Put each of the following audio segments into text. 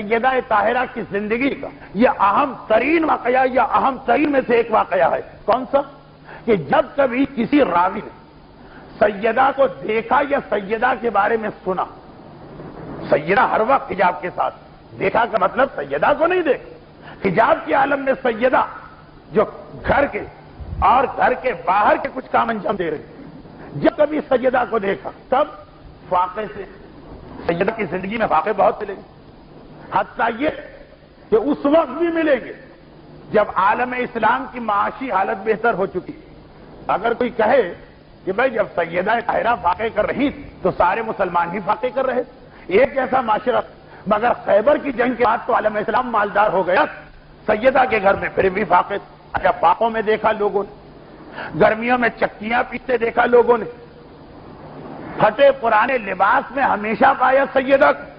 سیدہ طاہرہ کی زندگی کا یہ اہم ترین واقعہ یا اہم ترین میں سے ایک واقعہ ہے۔ کون سا؟ کہ جب کبھی کسی راوی نے سیدہ کو دیکھا یا سیدہ کے بارے میں سنا، سیدہ ہر وقت حجاب کے ساتھ، دیکھا کا مطلب سیدہ کو نہیں دیکھا، حجاب کے عالم میں سیدہ جو گھر کے اور گھر کے باہر کے کچھ کام انجام دے رہے، جب کبھی سیدہ کو دیکھا تب واقعے سے سیدہ کی زندگی میں واقعے بہت ملیں گے، حتیٰ یہ کہ اس وقت بھی ملیں گے جب عالم اسلام کی معاشی حالت بہتر ہو چکی۔ اگر کوئی کہے کہ بھائی جب سیدہ طاہرہ فاقے کر رہی تو سارے مسلمان بھی فاقے کر رہے، ایک جیسا معاشرہ، مگر خیبر کی جنگ کے بعد تو عالم اسلام مالدار ہو گیا، سیدہ کے گھر میں پھر بھی فاقے۔ اچھا، فاقوں میں دیکھا لوگوں نے، گرمیوں میں چکیاں پیستے دیکھا لوگوں نے، پھٹے پرانے لباس میں ہمیشہ پایا سیدہ کو۔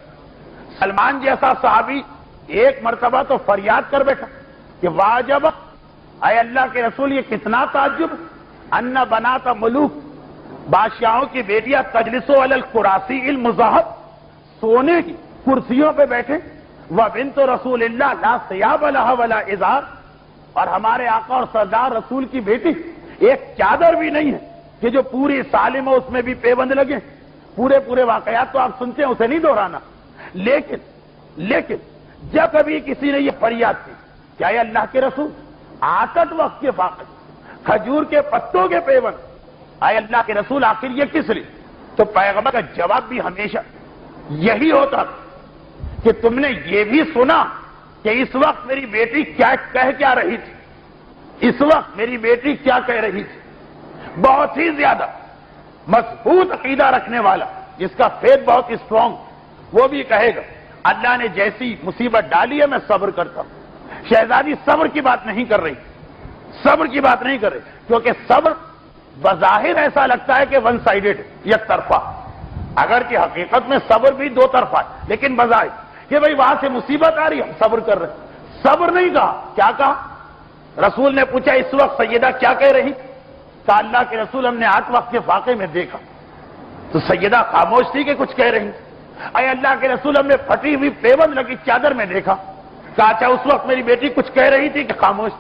سلمان جیسا صحابی ایک مرتبہ تو فریاد کر بیٹھا کہ واجب، اے اللہ کے رسول یہ کتنا تعجب، ان بنات ملوک، بادشاہوں کی بیٹیاں تجلسو علی الکراسی المزہب، سونے کی کرسیوں پہ بیٹھے، وبنت رسول اللہ لا ثیاب لہا ولا ازار، اور ہمارے آقا اور سردار رسول کی بیٹی ایک چادر بھی نہیں ہے کہ جو پوری سالم ہو، اس میں بھی پیبند لگے۔ پورے واقعات تو آپ سنتے ہیں، اسے نہیں دہرانا، لیکن جب کبھی کسی نے یہ فریاد کی کہ اے اللہ کے رسول آتت وقت کے فاقے، کھجور کے پتوں کے پیبند، اے اللہ کے رسول آخر یہ کس لیے؟ تو پیغمبر کا جواب بھی ہمیشہ یہی ہوتا کہ تم نے یہ بھی سنا کہ اس وقت میری بیٹی کیا رہی تھی، اس وقت میری بیٹی کیا کہہ رہی تھی۔ بہت ہی زیادہ مضبوط عقیدہ رکھنے والا، جس کا فیتھ بہت اسٹرانگ، وہ بھی کہے گا اللہ نے جیسی مصیبت ڈالی ہے میں صبر کرتا ہوں۔ شہزادی صبر کی بات نہیں کر رہی، صبر کی بات نہیں کر رہی، کیونکہ صبر بظاہر ایسا لگتا ہے کہ ون سائیڈڈ، یک طرفہ، اگرچہ حقیقت میں صبر بھی دو طرفہ ہے، لیکن بظاہر کہ بھئی وہاں سے مصیبت آ رہی ہے ہم صبر کر رہے ہیں۔ صبر نہیں کہا، کیا کہا؟ رسول نے پوچھا اس وقت سیدہ کیا کہہ رہی؟ کہا اللہ کے رسول ہم نے 8 وقت کے فاقے میں دیکھا تو سیدہ خاموش تھی کہ کچھ کہہ رہی۔ اے اللہ کے رسول ہم نے پھٹی ہوئی پیبند لگی چادر میں دیکھا، کہا اچھا اس وقت میری بیٹی کچھ کہہ رہی تھی کہ خاموش؟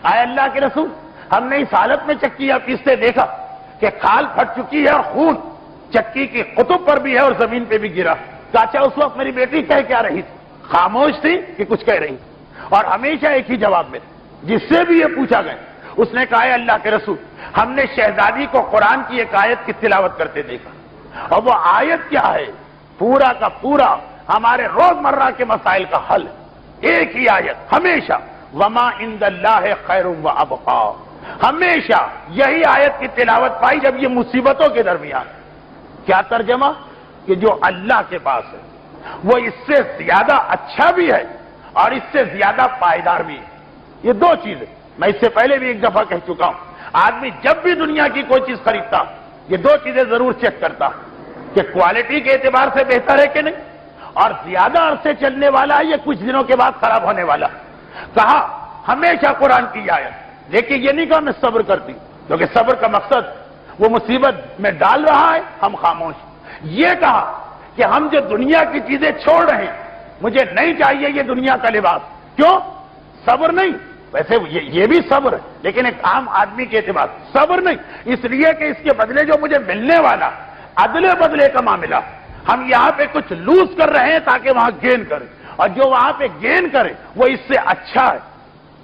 اے اللہ کے رسول ہم نے اس حالت میں چکیاں پیستے دیکھا کہ کھال پھٹ چکی ہے اور خون چکی کی قطب پر بھی ہے اور زمین پہ بھی گرا، کہا اچھا اس وقت میری بیٹی کہہ کیا رہی تھی؟ خاموش تھی کہ کچھ کہہ رہی؟ اور ہمیشہ ایک ہی جواب میں، جس سے بھی یہ پوچھا گیا اس نے کہا ہے اللہ کے رسول ہم نے شہزادی کو قرآن کی ایک آیت کی تلاوت کرتے دیکھا، اور وہ آیت کیا ہے؟ پورا کا پورا ہمارے روزمرہ کے مسائل کا حل، ایک ہی آیت ہمیشہ، وما عند اللہ خیر وابقا، ہمیشہ یہی آیت کی تلاوت پائی جب یہ مصیبتوں کے درمیان۔ کیا ترجمہ؟ کہ جو اللہ کے پاس ہے وہ اس سے زیادہ اچھا بھی ہے اور اس سے زیادہ پائیدار بھی ہے۔ یہ دو چیزیں میں اس سے پہلے بھی ایک دفعہ کہہ چکا ہوں، آدمی جب بھی دنیا کی کوئی چیز خریدتا یہ دو چیزیں ضرور چیک کرتا کہ کوالٹی کے اعتبار سے بہتر ہے کہ نہیں، اور زیادہ عرصے چلنے والا ہے یا کچھ دنوں کے بعد خراب ہونے والا۔ کہا ہمیشہ قرآن کی آیت، لیکن یہ نہیں کہا میں صبر کرتی، کیونکہ صبر کا مقصد وہ مصیبت میں ڈال رہا ہے ہم خاموش۔ یہ کہا کہ ہم جو دنیا کی چیزیں چھوڑ رہے ہیں مجھے نہیں چاہیے یہ دنیا کا لباس۔ کیوں؟ صبر نہیں، ویسے یہ بھی صبر ہے لیکن ایک عام آدمی کے اعتبار صبر نہیں، اس لیے کہ اس کے بدلے جو مجھے ملنے والا عدلے بدلے کا معاملہ، ہم یہاں پہ کچھ لوز کر رہے ہیں تاکہ وہاں گین کریں، اور جو وہاں پہ گین کرے وہ اس سے اچھا ہے،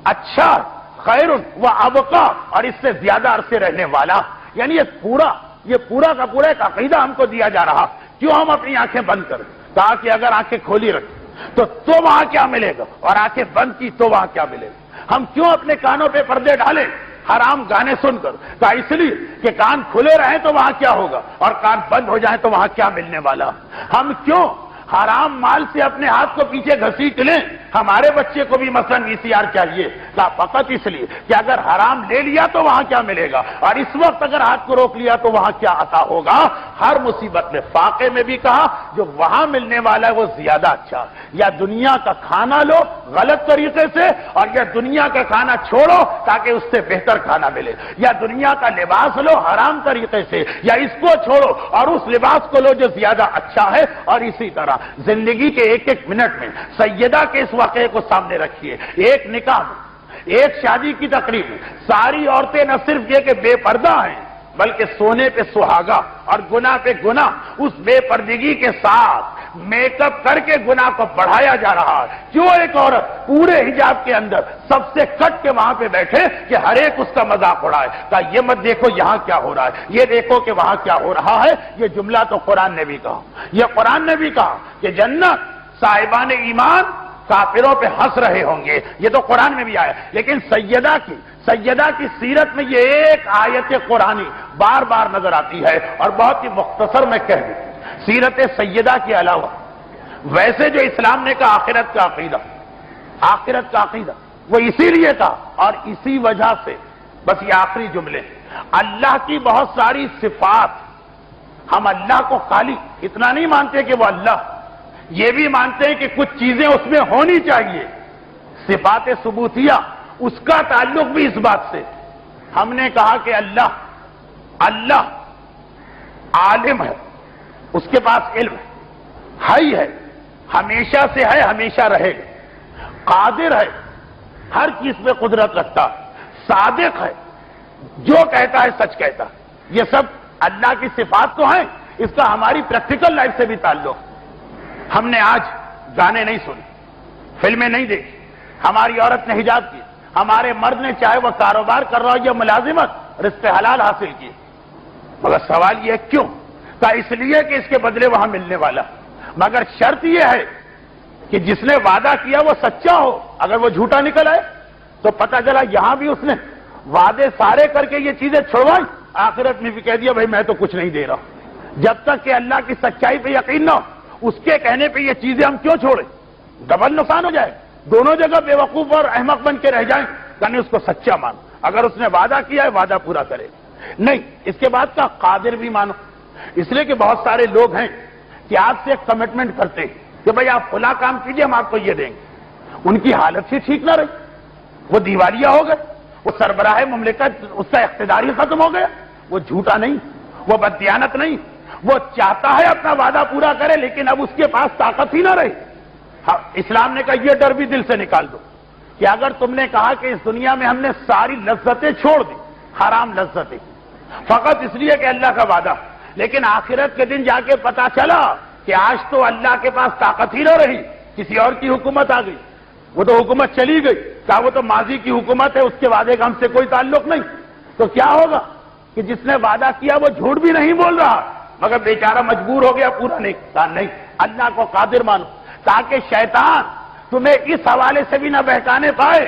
اچھا خیر و ابقا، اور اس سے زیادہ عرصے رہنے والا۔ یعنی یہ پورا کا پورا ایک عقیدہ ہم کو دیا جا رہا، کیوں ہم اپنی آنکھیں بند کریں؟ کہا کہ اگر آنکھیں کھولی رکھیں تو وہاں کیا ملے گا، اور آنکھیں بند کی تو وہاں کیا ملے گا؟ ہم کیوں اپنے کانوں پہ پردے ڈالیں حرام گانے سن کر؟ کہا اس لیے کہ کان کھلے رہیں تو وہاں کیا ہوگا، اور کان بند ہو جائیں تو وہاں کیا ملنے والا؟ ہم کیوں حرام مال سے اپنے ہاتھ کو پیچھے گھسیٹ لیں ہمارے بچے کو بھی مثلا VCR چاہیے، فقط اس لیے کہ اگر حرام لے لیا تو وہاں کیا ملے گا، اور اس وقت اگر ہاتھ کو روک لیا تو وہاں کیا عطا ہوگا۔ ہر مصیبت میں فاقے میں بھی کہا جو وہاں ملنے والا ہے وہ زیادہ اچھا، یا دنیا کا کھانا لو غلط طریقے سے، اور یا دنیا کا کھانا چھوڑو تاکہ اس سے بہتر کھانا ملے، یا دنیا کا لباس لو حرام طریقے سے، یا اس کو چھوڑو اور اس لباس کو لو جو زیادہ اچھا ہے۔ اور اسی طرح زندگی کے ایک ایک منٹ میں سیدہ کے اس واقعے کو سامنے رکھیے، ایک نکاح میں، ایک شادی کی تقریب میں ساری عورتیں نہ صرف یہ کہ بے پردہ ہیں بلکہ سونے پہ سہاگا اور گناہ پہ گناہ، اس بے پردگی کے ساتھ میک اپ کر کے گناہ کو بڑھایا جا رہا ہے۔ کیوں ایک عورت پورے حجاب کے اندر سب سے کٹ کے وہاں پہ بیٹھے کہ ہر ایک اس کا مذاق اڑائے، کہا یہ مت دیکھو یہاں کیا ہو رہا ہے، یہ دیکھو کہ وہاں کیا ہو رہا ہے۔ یہ جملہ تو قرآن نے بھی کہا، یہ قرآن نے بھی کہا کہ جنت صاحبان ایمان کافروں پہ ہنس رہے ہوں گے، یہ تو قرآن میں بھی آیا۔ لیکن سیدہ کی سیرت میں یہ ایک آیت قرآنی بار بار نظر آتی ہے، اور بہت ہی مختصر میں کہہ دوں، سیرت سیدہ کے علاوہ ویسے جو اسلام نے کہا آخرت کا عقیدہ وہ اسی لیے تھا، اور اسی وجہ سے بس یہ آخری جملے، اللہ کی بہت ساری صفات، ہم اللہ کو خالی اتنا نہیں مانتے کہ وہ اللہ، یہ بھی مانتے ہیں کہ کچھ چیزیں اس میں ہونی چاہیے۔ صفات ثبوتیہ اس کا تعلق بھی اس بات سے، ہم نے کہا کہ اللہ عالم ہے، اس کے پاس علم ہے، ہمیشہ سے ہے، ہمیشہ رہے گا، قادر ہے، ہر چیز پہ قدرت رکھتا ہے، صادق ہے، جو کہتا ہے سچ کہتا ہے۔ یہ سب اللہ کی صفات تو ہیں، اس کا ہماری پریکٹیکل لائف سے بھی تعلق۔ ہم نے آج گانے نہیں سنے، فلمیں نہیں دیکھی، ہماری عورت نے حجاب کی، ہمارے مرد نے چاہے وہ کاروبار کر رہا ہو یا ملازمت رزق حلال حاصل کی، مگر سوال یہ کیوں؟ کہ اس لیے کہ اس کے بدلے وہاں ملنے والا، مگر شرط یہ ہے کہ جس نے وعدہ کیا وہ سچا ہو، اگر وہ جھوٹا نکل آئے تو پتہ چلا یہاں بھی اس نے وعدے سارے کر کے یہ چیزیں چھوڑوائی، آخرت میں بھی کہہ دیا بھائی میں تو کچھ نہیں دے رہا۔ جب تک کہ اللہ کی سچائی پہ یقین نہ ہو، اس کے کہنے پہ یہ چیزیں ہم کیوں چھوڑیں؟ ڈبل نقصان ہو جائے، دونوں جگہ بے وقوف اور احمق بن کے رہ جائیں۔ یعنی اس کو سچا مانو، اگر اس نے وعدہ کیا ہے وعدہ پورا کرے، نہیں اس کے بعد کا قادر بھی مانو، اس لیے کہ بہت سارے لوگ ہیں کہ آپ سے ایک کمٹمنٹ کرتے ہیں کہ بھائی آپ فلاں کام کیجئے ہم آپ کو یہ دیں گے، ان کی حالت ہی ٹھیک نہ رہی، وہ دیوالیہ ہو گئے، وہ سربراہ مملکت اس کا اقتدار ہی ختم ہو گیا، وہ جھوٹا نہیں، وہ بددیانت نہیں، وہ چاہتا ہے اپنا وعدہ پورا کرے لیکن اب اس کے پاس طاقت ہی نہ رہی۔ اسلام نے کہا یہ ڈر بھی دل سے نکال دو کہ اگر تم نے کہا کہ اس دنیا میں ہم نے ساری لذتیں چھوڑ دی، حرام لذتیں، فقط اس لیے کہ اللہ کا وعدہ، لیکن آخرت کے دن جا کے پتا چلا کہ آج تو اللہ کے پاس طاقت ہی نہ رہی، کسی اور کی حکومت آ گئی، وہ تو حکومت چلی گئی، کہا وہ تو ماضی کی حکومت ہے، اس کے وعدے کا ہم سے کوئی تعلق نہیں، تو کیا ہوگا کہ جس نے وعدہ کیا وہ جھوٹ بھی نہیں بول رہا مگر بیچارہ مجبور ہو گیا پورا نہیں کہا، نہیں اللہ کو قادر مانو تاکہ شیطان تمہیں اس حوالے سے بھی نہ بہکانے پائے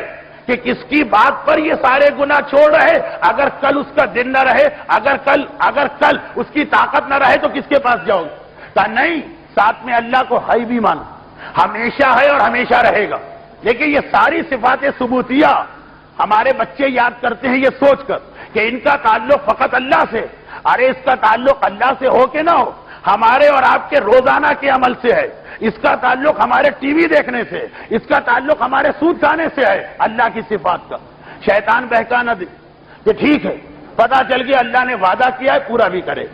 کہ کس کی بات پر یہ سارے گناہ چھوڑ رہے، اگر کل اس کا دن نہ رہے، اگر کل اس کی طاقت نہ رہے تو کس کے پاس جاؤ گے؟ کہا نہیں، ساتھ میں اللہ کو ہے بھی مانو، ہمیشہ ہے اور ہمیشہ رہے گا۔ لیکن یہ ساری صفات ثبوتیہ ہمارے بچے یاد کرتے ہیں یہ سوچ کر کہ ان کا تعلق فقط اللہ سے، ارے اس کا تعلق اللہ سے ہو کہ نہ ہو، ہمارے اور آپ کے روزانہ کے عمل سے ہے، اس کا تعلق ہمارے ٹی وی دیکھنے سے، اس کا تعلق ہمارے سود کھانے سے ہے، اللہ کی صفات کا۔ شیطان بہکا نہ دے کہ ٹھیک ہے پتا چل گیا اللہ نے وعدہ کیا ہے پورا بھی کرے،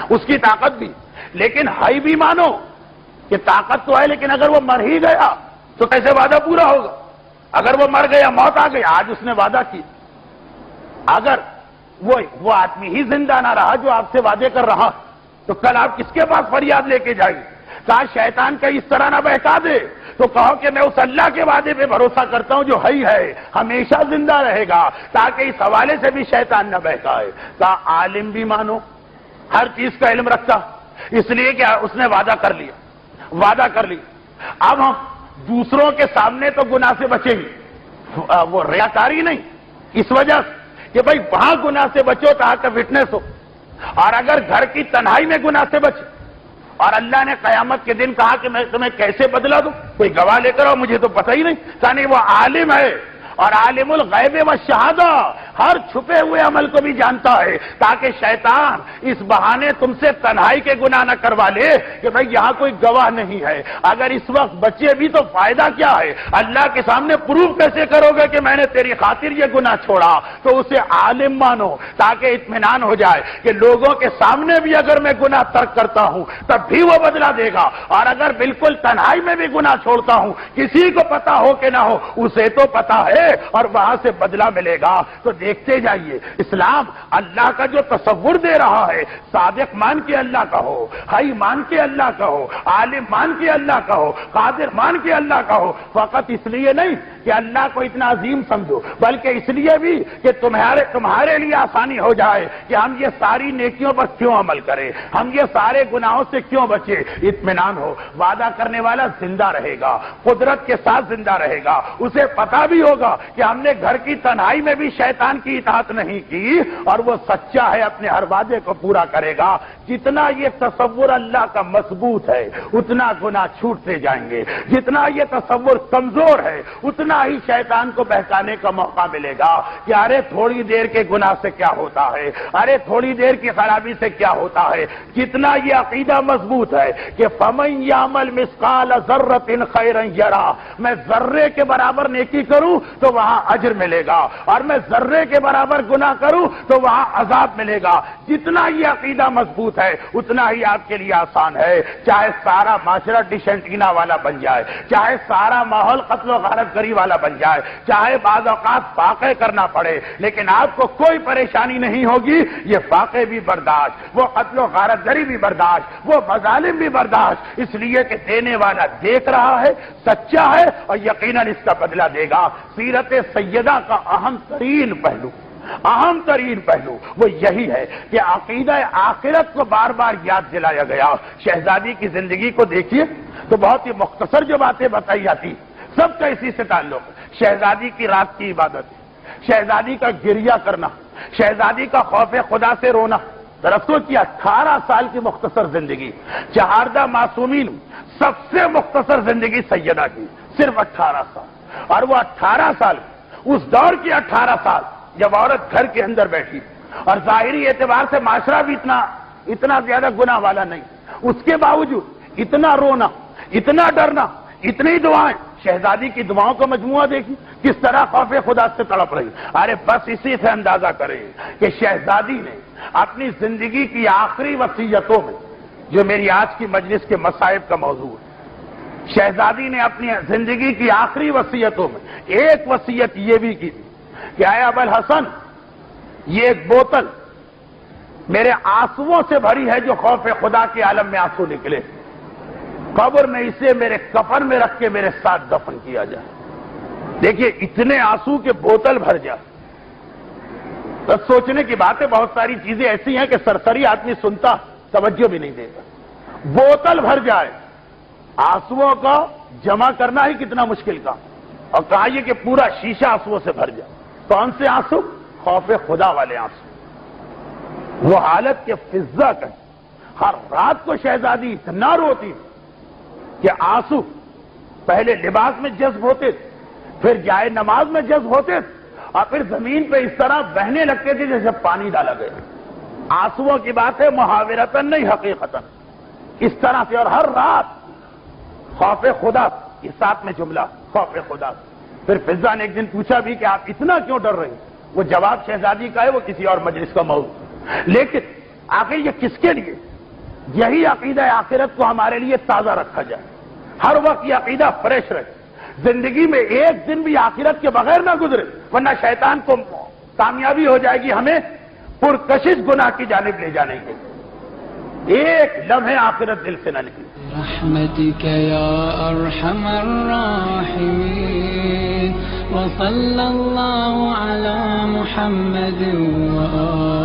اس کی طاقت بھی، لیکن ہے بھی مانو کہ طاقت تو ہے لیکن اگر وہ مر ہی گیا تو کیسے وعدہ پورا ہوگا؟ اگر وہ مر گیا، موت آ گئی، آج اس نے وعدہ کی، اگر وہ آدمی ہی زندہ نہ رہا جو آپ سے وعدے کر رہا تو کل آپ کس کے پاس فریاد لے کے جائیں؟ کہا شیطان کا اس طرح نہ بہکا دے تو کہو کہ میں اس اللہ کے وعدے پہ بھروسہ کرتا ہوں جو ہے ہمیشہ زندہ رہے گا، تاکہ اس حوالے سے بھی شیطان نہ بہکائے۔ کہا عالم بھی مانو، ہر چیز کا علم رکھتا، اس لیے کہ اس نے وعدہ کر لیا۔ اب ہم دوسروں کے سامنے تو گناہ سے بچیں گے، وہ ریاکاری نہیں، اس وجہ سے کہ بھائی وہاں گناہ سے بچو تاکہ فٹنس ہو، اور اگر گھر کی تنہائی میں گناہ سے بچے اور اللہ نے قیامت کے دن کہا کہ میں تمہیں کیسے بدلا دوں؟ کوئی گواہ لے کر آؤ، مجھے تو پتہ ہی نہیں۔ کہا نہیں، وہ عالم ہے اور عالم الغیب والشہادہ، ہر چھپے ہوئے عمل کو بھی جانتا ہے، تاکہ شیطان اس بہانے تم سے تنہائی کے گناہ نہ کروا لے کہ بھئی یہاں کوئی گواہ نہیں ہے۔ اگر اس وقت بچے بھی تو فائدہ کیا ہے؟ اللہ کے سامنے پروف کیسے کرو گے کہ میں نے تیری خاطر یہ گناہ چھوڑا؟ تو اسے عالم مانو تاکہ اطمینان ہو جائے کہ لوگوں کے سامنے بھی اگر میں گناہ ترک کرتا ہوں تب بھی وہ بدلہ دے گا، اور اگر بالکل تنہائی میں بھی گناہ چھوڑتا ہوں، کسی کو پتا ہو کہ نہ ہو، اسے تو پتا ہے اور وہاں سے بدلہ ملے گا۔ تو دیکھتے جائیے، اسلام اللہ کا جو تصور دے رہا ہے، صادق مان کے اللہ کا ہو، حی مان کے اللہ کا ہو، عالم مان کے اللہ کا ہو، قادر مان کے اللہ کا ہو، فقط اس لیے نہیں کہ اللہ کو اتنا عظیم سمجھو، بلکہ اس لیے بھی کہ تمہارے لیے آسانی ہو جائے کہ ہم یہ ساری نیکیوں پر کیوں عمل کریں، ہم یہ سارے گناہوں سے کیوں بچے۔ اطمینان ہو، وعدہ کرنے والا زندہ رہے گا، قدرت کے ساتھ زندہ رہے گا، اسے پتا بھی ہوگا کہ ہم نے گھر کی تنہائی میں بھی شیطان کی اطاعت نہیں کی، اور وہ سچا ہے، اپنے ہر وعدے کو پورا کرے گا۔ جتنا یہ تصور اللہ کا مضبوط ہے اتنا گناہ چھوٹتے جائیں گے، جتنا یہ تصور کمزور ہے اتنا ہی شیطان کو بہکانے کا موقع ملے گا کہ ارے تھوڑی دیر کے گناہ سے کیا ہوتا ہے، ارے تھوڑی دیر کی خرابی سے کیا ہوتا ہے۔ جتنا یہ عقیدہ مضبوط ہے کہ فَمَن يَعْمَلْ مِثْقَالَ ذَرَّةٍ خَيْرًا يَرَهُ، میں ذرے کے برابر نیکی کروں تو وہاں اجر ملے گا، اور میں ذرے کے برابر گناہ کروں تو وہاں عذاب ملے گا۔ جتنا یہ عقیدہ مضبوط ہے اتنا ہی آپ کے لیے آسان ہے، چاہے سارا معاشرہ ڈش اینٹینا والا بن جائے، چاہے سارا ماحول قتل و غارت گری والا بن جائے، چاہے بعض اوقات فاقے کرنا پڑے، لیکن آپ کو کوئی پریشانی نہیں ہوگی۔ یہ فاقے بھی برداشت، وہ قتل و غارت گری بھی برداشت، وہ مظالم بھی برداشت، اس لیے کہ دینے والا دیکھ رہا ہے، سچا ہے، اور یقیناً اس کا بدلہ دے گا۔ سیرت سیدہ کا اہم ترین پہلو وہ یہی ہے کہ عقیدہ آخرت کو بار بار یاد دلایا گیا۔ شہزادی کی زندگی کو دیکھیے تو بہت ہی مختصر جو باتیں بتائی جاتی، سب کا اسی سے تعلق ہے۔ شہزادی کی رات کی عبادت، شہزادی کا گریہ کرنا، شہزادی کا خوف خدا سے رونا۔ درستوں کی 18 سال کی مختصر زندگی، چہاردہ معصومین سب سے مختصر زندگی سیدہ کی، صرف 18 سال۔ اور وہ 18 سال، اس دور کی 18 سال جب عورت گھر کے اندر بیٹھی اور ظاہری اعتبار سے معاشرہ بھی اتنا زیادہ گناہ والا نہیں، اس کے باوجود اتنا رونا، اتنا ڈرنا، اتنی دعائیں۔ شہزادی کی دعاؤں کا مجموعہ دیکھی کس طرح خوف خدا سے تڑپ رہی۔ ارے بس اسی سے اندازہ کریں کہ شہزادی نے اپنی زندگی کی آخری وصیتوں میں، جو میری آج کی مجلس کے مصائب کا موضوع ہے، شہزادی نے اپنی زندگی کی آخری وصیتوں میں ایک وصیت یہ بھی کی تھی کہ اے ابوالحسن، یہ ایک بوتل میرے آنسوؤں سے بھری ہے جو خوف خدا کے عالم میں آنسو نکلے، قبر میں اسے میرے کفن میں رکھ کے میرے ساتھ دفن کیا جائے۔ دیکھیے اتنے آنسو کے بوتل بھر جائے، تو سوچنے کی بات ہے۔ بہت ساری چیزیں ایسی ہیں کہ سرسری آدمی سنتا توجہ بھی نہیں دیتا۔ بوتل بھر جائے، آنسوؤں کا جمع کرنا ہی کتنا مشکل کا، اور کہا یہ کہ پورا شیشہ آنسوؤں سے بھر جائے۔ کون سے آنسو؟ خوف خدا والے آنسو۔ وہ حالت کے فضا کا، ہر رات کو شہزادی اتنا روتی کہ آنسو پہلے لباس میں جذب ہوتے تھے، پھر جائے نماز میں جذب ہوتے تھے، اور پھر زمین پہ اس طرح بہنے لگتے تھے جیسے پانی ڈالا گیا۔ آنسوؤں کی بات ہے، محاورتاً نہیں حقیقتاً، اس طرح سے۔ اور ہر رات خوف خدا، یہ ساتھ میں جملہ خوف خدا۔ پھر فضا نے ایک دن پوچھا بھی کہ آپ اتنا کیوں ڈر رہے ہیں؟ وہ جواب شہزادی کا ہے، وہ کسی اور مجلس کا موضوع۔ لیکن آخر یہ کس کے لیے؟ یہی عقیدہ آخرت کو ہمارے لیے تازہ رکھا جائے، ہر وقت یہ عقیدہ فریش رہے، زندگی میں ایک دن بھی آخرت کے بغیر نہ گزرے، ورنہ شیطان کو کامیابی ہو جائے گی ہمیں پرکشش گناہ کی جانب لے جانے کے۔ ایک لمحے آخرت دل سے نہ نکلے۔ برحمتك يا أرحم الراحمين وصلى الله على محمد وآله